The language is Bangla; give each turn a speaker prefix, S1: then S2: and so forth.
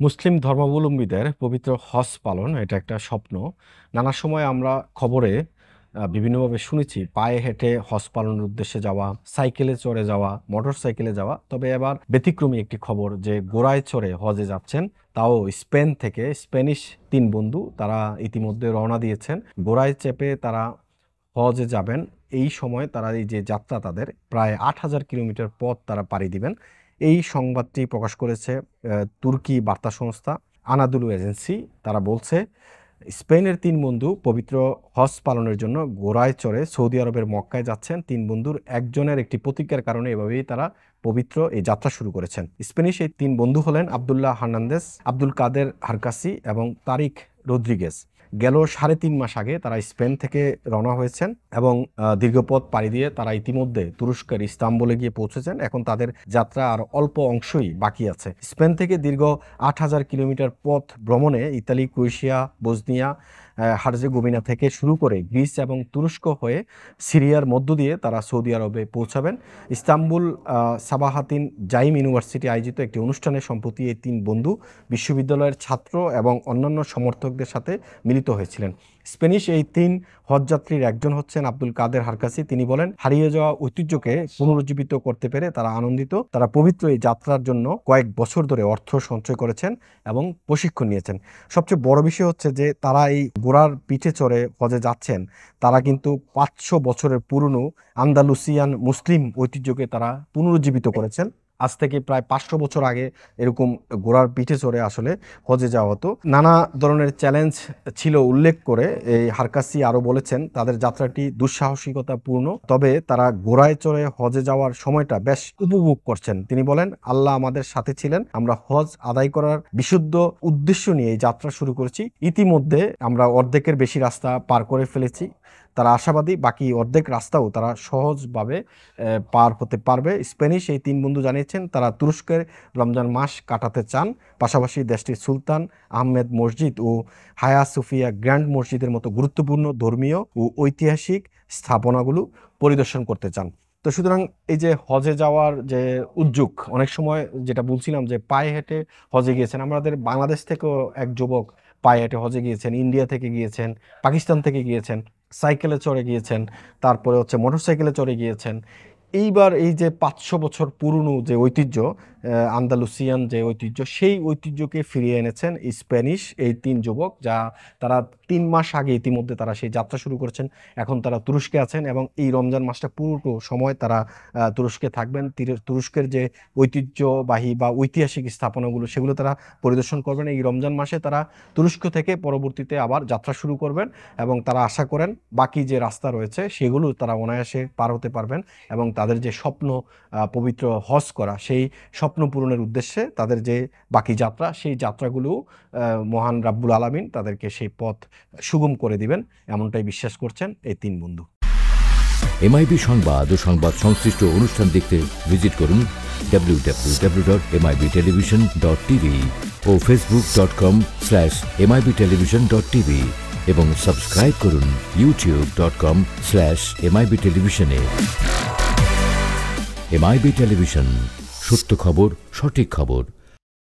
S1: মুসলিম ধর্মাবলম্বীদের পবিত্র হজ পালন এটা একটা স্বপ্ন। নানা সময় আমরা খবরে বিভিন্নভাবে শুনেছি পায়ে হেঁটে হজ পালনের উদ্দেশ্যে যাওয়া, সাইকেলে চড়ে যাওয়া, মোটরসাইকেলে যাওয়া। তবে এবার ব্যতিক্রমী একটি খবর যে ঘোড়ায় চড়ে হজে যাচ্ছেন, তাও স্পেন থেকে। স্প্যানিশ ৩ বন্ধু তারা ইতিমধ্যে রওনা দিয়েছেন। ঘোড়ায় চেপে তারা হজে যাবেন। এই সময় তারা এই যে যাত্রা তাদের প্রায় ৮,০০০ কিলোমিটার পথ তারা পাড়ি দিবেন। এই সংবাদটি প্রকাশ করেছে তুর্কি বার্তা সংস্থা আনাদুলু এজেন্সি। তারা বলছে স্পেনের ৩ বন্ধু পবিত্র হজ পালনের জন্য ঘোড়ায় চড়ে সৌদি আরবের মক্কায় যাচ্ছেন। ৩ বন্ধুর একজনের একটি প্রতিজ্ঞার কারণে এভাবেই তারা পবিত্র এই যাত্রা শুরু করেছেন। স্প্যানিশ এই ৩ বন্ধু হলেন আবদুল্লাহ হার্নান্দেস, আব্দুল কাদের হারকাসি এবং তারিক রদ্রিগেজ। গেল ৩.৫ মাস আগে তারা স্পেন থেকে রওনা হয়েছেন এবং দীর্ঘ পথ পাড়ি দিয়ে তারা ইতিমধ্যে তুরস্কের ইস্তাম্বুলে গিয়ে পৌঁছেছেন। এখন তাদের যাত্রা আর অল্প অংশই বাকি আছে। স্পেন থেকে দীর্ঘ ৮,০০০ কিলোমিটার পথ ভ্রমণে ইতালি, ক্রোয়েশিয়া, বসনিয়া, হার্জেগোভিনা থেকে শুরু করে গ্রিস এবং তুরস্ক হয়ে সিরিয়ার মধ্য দিয়ে তারা সৌদি আরবে পৌঁছাবেন। ইস্তাম্বুল সাবাহাতিন জাইম ইউনিভার্সিটি আয়োজিত একটি অনুষ্ঠানে সম্প্রতি এই ৩ বন্ধু বিশ্ববিদ্যালয়ের ছাত্র এবং অন্যান্য সমর্থকদের সাথে মিলিত হয়েছিলেন। স্প্যানিশ এই ৩ হজযাত্রীর একজন হচ্ছেন আব্দুল কাদের হারকাসি। তিনি বলেন, হারিয়ে যাওয়া ঐতিহ্যকে পুনরুজ্জীবিত করতে পেরে তারা আনন্দিত। তারা পবিত্র এই যাত্রার জন্য কয়েক বছর ধরে অর্থ সঞ্চয় করেছেন এবং প্রশিক্ষণ নিয়েছেন। সবচেয়ে বড় বিষয় হচ্ছে যে তারা এই ঘোড়ার পিঠে চড়ে হজে যাচ্ছেন। তারা কিন্তু ৫০০ বছরের পুরনো আন্দালুসিয়ান মুসলিম ঐতিহ্যকে তারা পুনরুজ্জীবিত করেছেন। আজ থেকে প্রায় ৫০০ বছর আগে এরকম ঘোড়ার পিঠে চড়ে আসলে হজে যাওয়া হতো। নানা ধরনের চ্যালেঞ্জ ছিল উল্লেখ করে এই হারকাসি আরও বলেছেন, তাদের যাত্রাটি দুঃসাহসিকতাপূর্ণ, তবে তারা ঘোড়ায় চড়ে হজে যাওয়ার সময়টা বেশ উপভোগ করছেন। তিনি বলেন, আল্লাহ আমাদের সাথে ছিলেন। আমরা হজ আদায় করার বিশুদ্ধ উদ্দেশ্য নিয়ে এই যাত্রা শুরু করেছি। ইতিমধ্যে আমরা অর্ধেকের বেশি রাস্তা পার করে ফেলেছি। তারা আশাবাদী বাকি অর্ধেক রাস্তাও তারা সহজভাবে পার হতে পারবে। স্প্যানিশ এই ৩ বন্ধু জানিয়েছেন তারা তুরস্কের রমজান মাস কাটাতে চান, পাশাপাশি দেশটির সুলতান আহমেদ মসজিদ ও হায়া সোফিয়া গ্র্যান্ড মসজিদের মতো গুরুত্বপূর্ণ ধর্মীয় ও ঐতিহাসিক স্থাপনাগুলো পরিদর্শন করতে চান। তো সুতরাং এই যে হজে যাওয়ার যে উদ্যোগ, অনেক সময় যেটা বলছিলাম যে পায়ে হেঁটে হজে গিয়েছেন, আমাদের বাংলাদেশ থেকেও এক যুবক পায়ে হেঁটে হজে গিয়েছেন, ইন্ডিয়া থেকে গিয়েছেন, পাকিস্তান থেকে গিয়েছেন, সাইকেলে চড়ে গিয়েছেন, তারপরে হচ্ছে মোটরসাইকেলে চড়ে গিয়েছেন। এইবার এই যে ৫০০ বছর পুরনো যে ঐতিহ্য, আন্দালুসিয়ান যে ঐতিহ্য, সেই ঐতিহ্যকে ফিরিয়ে এনেছেন স্প্যানিশ এই ৩ যুবক, যা তারা ৩ মাস আগে ইতিমধ্যে তারা সেই যাত্রা শুরু করেছেন। এখন তারা তুরস্কে আছেন এবং এই রমজান মাসটা পুরো সময় তারা তুরস্কে থাকবেন। তুরস্কের যে ঐতিহ্যবাহী বা ঐতিহাসিক স্থাপনাগুলো সেগুলো তারা পরিদর্শন করবেন। এই রমজান মাসে তারা তুরস্ক থেকে পরবর্তীতে আবার যাত্রা শুরু করবেন এবং তারা আশা করেন বাকি যে রাস্তা রয়েছে সেগুলো তারা অনায়াসে পার হতে পারবেন এবং তাদের যে স্বপ্ন পবিত্র হজ করা, সেই স্বপ্ন পূরণের উদ্দেশ্যে তাদের যে বাকি যাত্রা, সেই যাত্রাগুলো মহান রাব্বুল আলামিন তাদেরকে সেই পথ সুগম করে দিবেন, এমনটাই বিশ্বাস করছেন এই 3 বন্ধু।
S2: এমআইবি সংবাদ ও সংবাদ সংশ্লিষ্ট অনুষ্ঠান দেখতে ভিজিট করুন www.mibtelevision.tv ও facebook.com/mibtelevision.tv এবং সাবস্ক্রাইব করুন youtube.com/mibtelevision এ। এমআইবি টেলিভিশন, সত্য খবর, সঠিক খবর।